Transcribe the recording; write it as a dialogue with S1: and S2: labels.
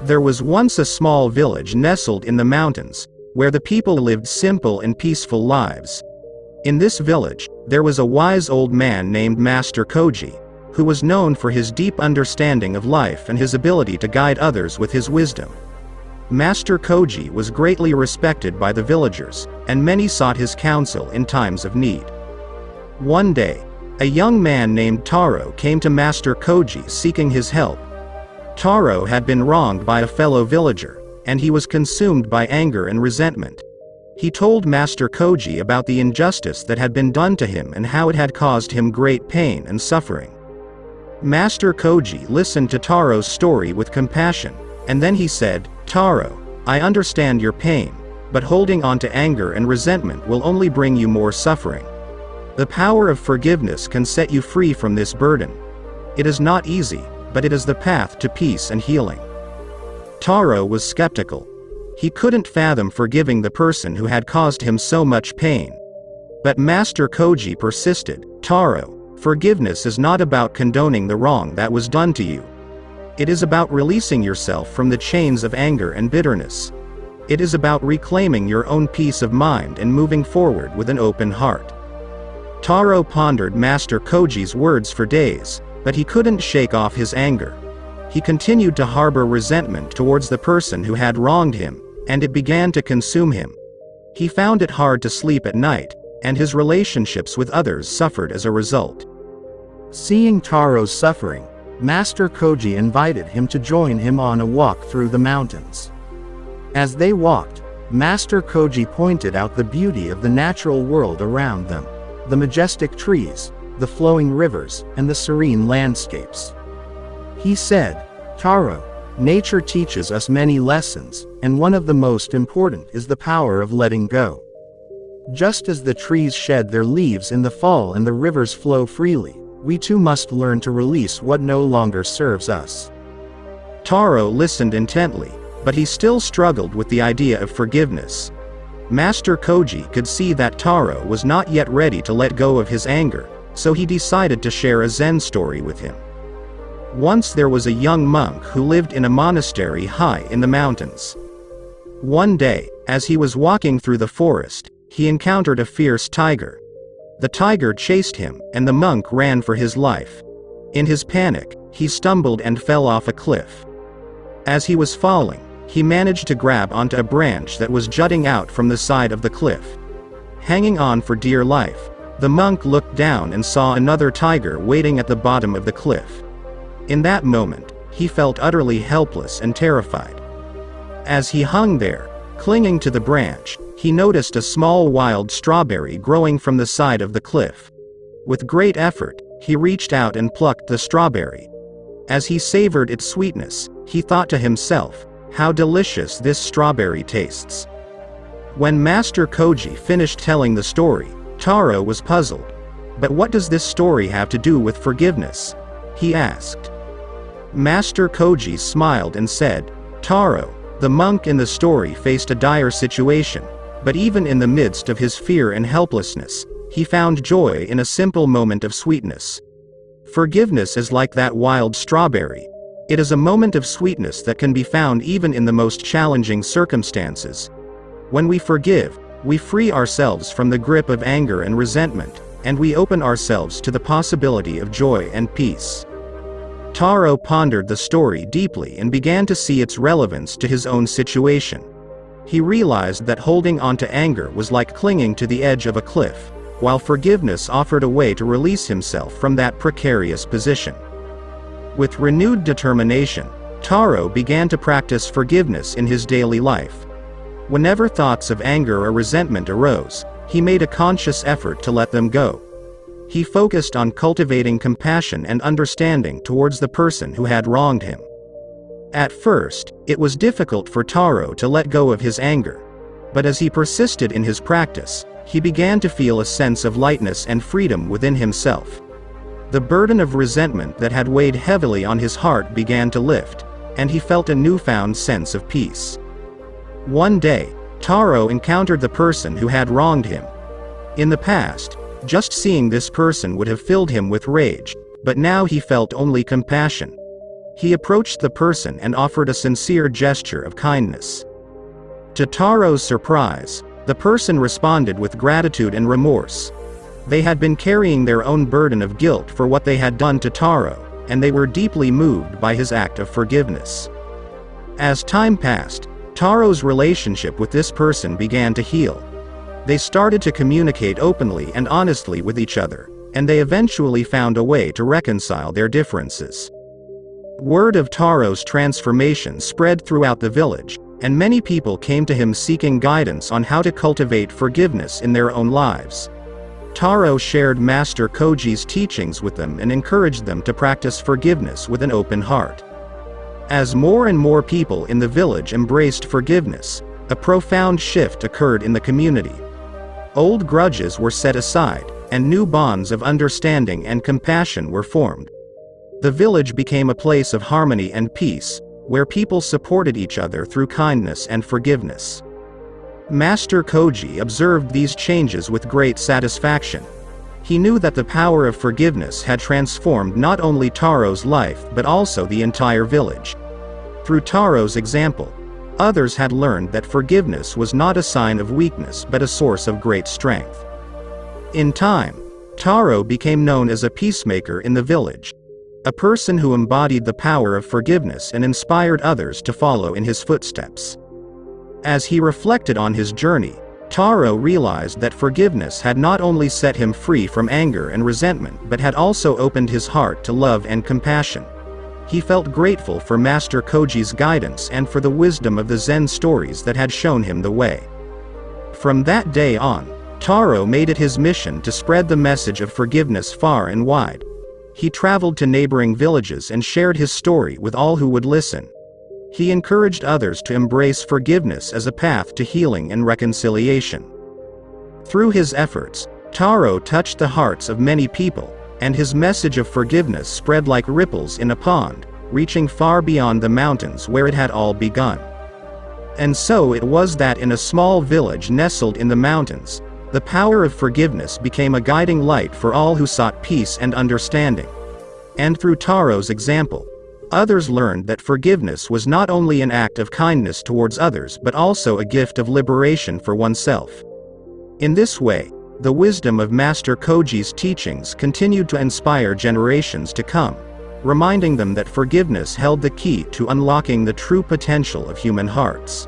S1: There was once a small village nestled in the mountains, where the people lived simple and peaceful lives. In this village, there was a wise old man named Master Koji, who was known for his deep understanding of life and his ability to guide others with his wisdom. Master Koji was greatly respected by the villagers, and many sought his counsel in times of need. One day, a young man named Taro came to Master Koji seeking his help. Taro had been wronged by a fellow villager, and he was consumed by anger and resentment. He told Master Koji about the injustice that had been done to him and how it had caused him great pain and suffering. Master Koji listened to Taro's story with compassion, and then he said, "Taro, I understand your pain, but holding on to anger and resentment will only bring you more suffering. The power of forgiveness can set you free from this burden. It is not easy, but it is the path to peace and healing." Taro was skeptical. He couldn't fathom forgiving the person who had caused him so much pain. But Master Koji persisted, "Taro, forgiveness is not about condoning the wrong that was done to you. It is about releasing yourself from the chains of anger and bitterness. It is about reclaiming your own peace of mind and moving forward with an open heart." Taro pondered Master Koji's words for days, but he couldn't shake off his anger. He continued to harbor resentment towards the person who had wronged him, and it began to consume him. He found it hard to sleep at night, and his relationships with others suffered as a result. Seeing Taro's suffering, Master Koji invited him to join him on a walk through the mountains. As they walked, Master Koji pointed out the beauty of the natural world around them, the majestic trees, the flowing rivers, and the serene landscapes. He said, "Taro, nature teaches us many lessons, and one of the most important is the power of letting go. Just as the trees shed their leaves in the fall and the rivers flow freely, we too must learn to release what no longer serves us." Taro listened intently, but he still struggled with the idea of forgiveness. Master Koji could see that Taro was not yet ready to let go of his anger, so he decided to share a Zen story with him. Once there was a young monk who lived in a monastery high in the mountains. One day, as he was walking through the forest, he encountered a fierce tiger. The tiger chased him, and the monk ran for his life. In his panic, he stumbled and fell off a cliff. As he was falling, he managed to grab onto a branch that was jutting out from the side of the cliff. Hanging on for dear life, the monk looked down and saw another tiger waiting at the bottom of the cliff. In that moment, he felt utterly helpless and terrified. As he hung there, clinging to the branch, he noticed a small wild strawberry growing from the side of the cliff. With great effort, he reached out and plucked the strawberry. As he savored its sweetness, he thought to himself, "How delicious this strawberry tastes." When Master Koji finished telling the story, Taro was puzzled. "But what does this story have to do with forgiveness?" he asked. Master Koji smiled and said, "Taro, the monk in the story faced a dire situation, but even in the midst of his fear and helplessness, he found joy in a simple moment of sweetness. Forgiveness is like that wild strawberry. It is a moment of sweetness that can be found even in the most challenging circumstances. When we forgive, we free ourselves from the grip of anger and resentment, and we open ourselves to the possibility of joy and peace." Taro pondered the story deeply and began to see its relevance to his own situation. He realized that holding on to anger was like clinging to the edge of a cliff, while forgiveness offered a way to release himself from that precarious position. With renewed determination, Taro began to practice forgiveness in his daily life. Whenever thoughts of anger or resentment arose, he made a conscious effort to let them go. He focused on cultivating compassion and understanding towards the person who had wronged him. At first, it was difficult for Taro to let go of his anger. But as he persisted in his practice, he began to feel a sense of lightness and freedom within himself. The burden of resentment that had weighed heavily on his heart began to lift, and he felt a newfound sense of peace. One day, Taro encountered the person who had wronged him. In the past, just seeing this person would have filled him with rage, but now he felt only compassion. He approached the person and offered a sincere gesture of kindness. To Taro's surprise, the person responded with gratitude and remorse. They had been carrying their own burden of guilt for what they had done to Taro, and they were deeply moved by his act of forgiveness. As time passed, Taro's relationship with this person began to heal. They started to communicate openly and honestly with each other, and they eventually found a way to reconcile their differences. Word of Taro's transformation spread throughout the village, and many people came to him seeking guidance on how to cultivate forgiveness in their own lives. Taro shared Master Koji's teachings with them and encouraged them to practice forgiveness with an open heart. As more and more people in the village embraced forgiveness, a profound shift occurred in the community. Old grudges were set aside, and new bonds of understanding and compassion were formed. The village became a place of harmony and peace, where people supported each other through kindness and forgiveness. Master Koji observed these changes with great satisfaction. He knew that the power of forgiveness had transformed not only Taro's life but also the entire village. Through Taro's example, others had learned that forgiveness was not a sign of weakness but a source of great strength. In time, Taro became known as a peacemaker in the village, a person who embodied the power of forgiveness and inspired others to follow in his footsteps. As he reflected on his journey, Taro realized that forgiveness had not only set him free from anger and resentment but had also opened his heart to love and compassion. He felt grateful for Master Koji's guidance and for the wisdom of the Zen stories that had shown him the way. From that day on, Taro made it his mission to spread the message of forgiveness far and wide. He traveled to neighboring villages and shared his story with all who would listen. He encouraged others to embrace forgiveness as a path to healing and reconciliation. Through his efforts, Taro touched the hearts of many people, and his message of forgiveness spread like ripples in a pond, reaching far beyond the mountains where it had all begun. And so it was that in a small village nestled in the mountains, the power of forgiveness became a guiding light for all who sought peace and understanding. And through Taro's example, others learned that forgiveness was not only an act of kindness towards others but also a gift of liberation for oneself. In this way, the wisdom of Master Koji's teachings continued to inspire generations to come, reminding them that forgiveness held the key to unlocking the true potential of human hearts.